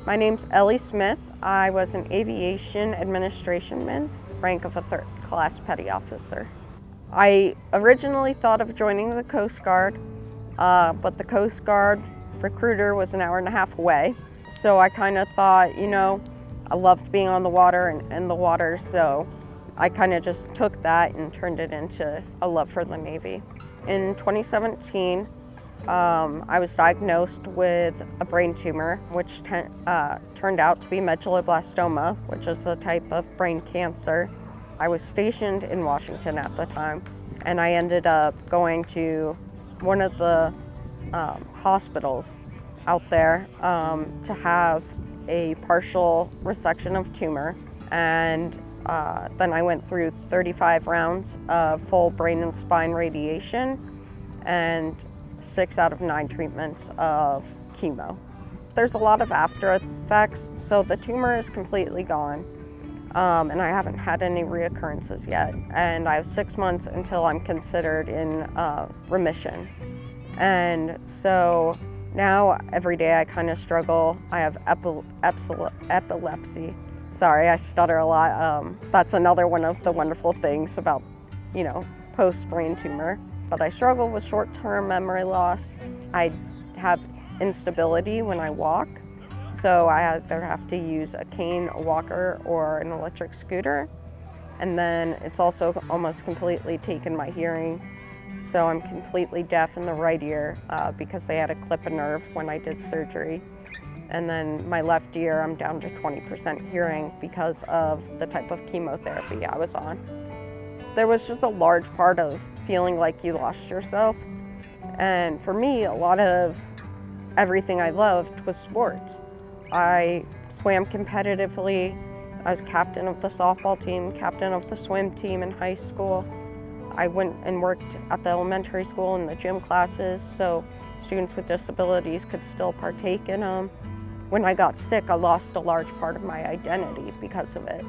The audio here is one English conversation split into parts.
My name's Ellie Smith. I was an aviation administrationman, rank of a third-class petty officer. I originally thought of joining the Coast Guard, but the Coast Guard recruiter was an hour and a half away. So I kind of thought, I loved being on the water and the water, so I kind of just took that and turned it into a love for the Navy. In 2017, I was diagnosed with a brain tumor, which turned out to be medulloblastoma, which is a type of brain cancer. I was stationed in Washington at the time, and I ended up going to one of the hospitals out there to have a partial resection of tumor, and then I went through 35 rounds of full brain and spine radiation and 6 out of 9 treatments of chemo. There's a lot of after effects, so the tumor is completely gone, and I haven't had any reoccurrences yet, and I have 6 months until I'm considered in remission. And so now every day I kind of struggle. I have epilepsy. Sorry, I stutter a lot. That's another one of the wonderful things about, post-brain tumor. But I struggle with short-term memory loss. I have instability when I walk, so I either have to use a cane, a walker, or an electric scooter. And then it's also almost completely taken my hearing. So I'm completely deaf in the right ear because they had to clip a nerve when I did surgery. And then my left ear, I'm down to 20% hearing because of the type of chemotherapy I was on. There was just a large part of feeling like you lost yourself. And for me, a lot of everything I loved was sports. I swam competitively. I was captain of the softball team, captain of the swim team in high school. I went and worked at the elementary school in the gym classes so students with disabilities could still partake in them. When I got sick, I lost a large part of my identity because of it.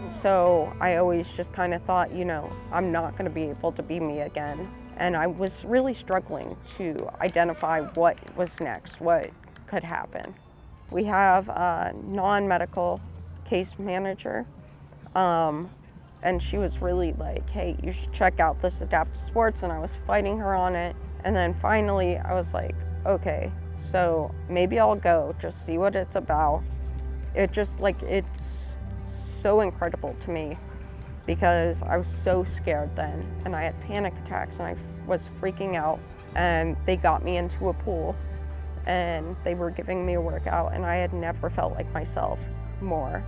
So I always just kind of thought, I'm not going to be able to be me again. And I was really struggling to identify what was next, what could happen. We have a non-medical case manager. And she was really like, hey, you should check out this adaptive sports. And I was fighting her on it. And then finally I was like, okay, so maybe I'll go, just see what it's about. It's so incredible to me because I was so scared then. And I had panic attacks and I was freaking out. And they got me into a pool and they were giving me a workout and I had never felt like myself more.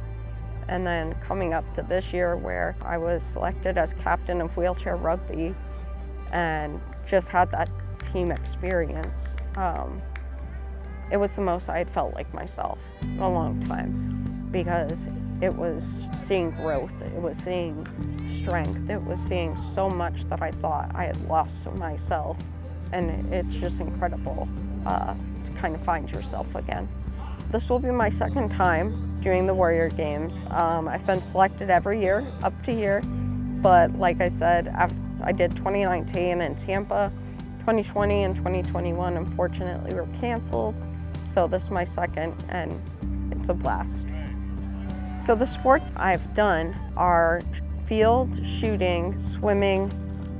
And then coming up to this year where I was selected as captain of wheelchair rugby and just had that team experience, it was the most I had felt like myself in a long time because it was seeing growth, it was seeing strength, it was seeing so much that I thought I had lost myself. And it's just incredible to kind of find yourself again. This will be my second time doing the Warrior Games. I've been selected every year, up to here, but like I said, I did 2019 in Tampa, 2020 and 2021 unfortunately were canceled, so this is my second and it's a blast. So the sports I've done are field, shooting, swimming,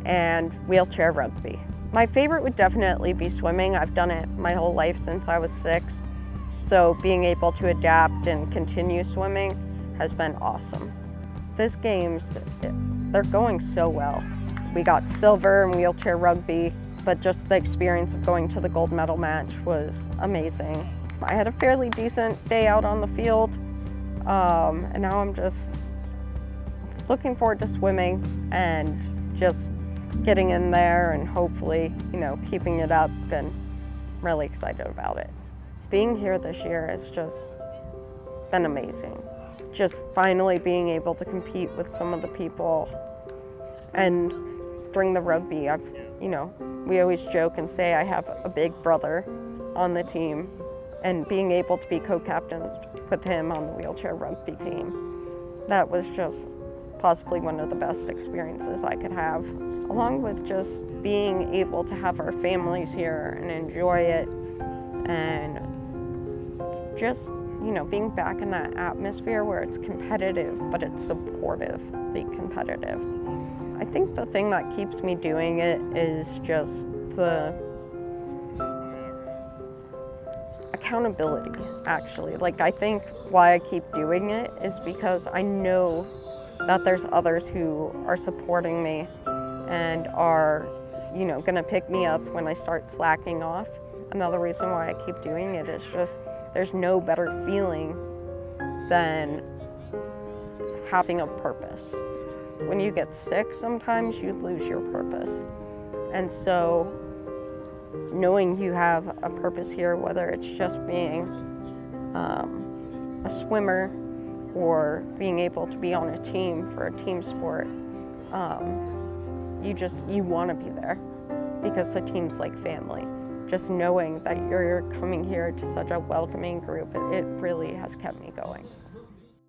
and wheelchair rugby. My favorite would definitely be swimming. I've done it my whole life since I was 6. So being able to adapt and continue swimming has been awesome. These games, they're going so well. We got silver in wheelchair rugby, but just the experience of going to the gold medal match was amazing. I had a fairly decent day out on the field, and now I'm just looking forward to swimming and just getting in there and hopefully, keeping it up, and I'm really excited about it. Being here this year has just been amazing. Just finally being able to compete with some of the people. And during the rugby, we always joke and say I have a big brother on the team, and being able to be co-captain with him on the wheelchair rugby team, that was just possibly one of the best experiences I could have, along with just being able to have our families here and enjoy it and just, being back in that atmosphere where it's competitive, but it's supportively competitive. I think the thing that keeps me doing it is just the accountability, actually. Like, I think why I keep doing it is because I know that there's others who are supporting me and are, gonna pick me up when I start slacking off. Another reason why I keep doing it is just there's no better feeling than having a purpose. When you get sick, sometimes you lose your purpose. And so knowing you have a purpose here, whether it's just being a swimmer or being able to be on a team for a team sport, you want to be there because the team's like family. Just knowing that you're coming here to such a welcoming group, it really has kept me going.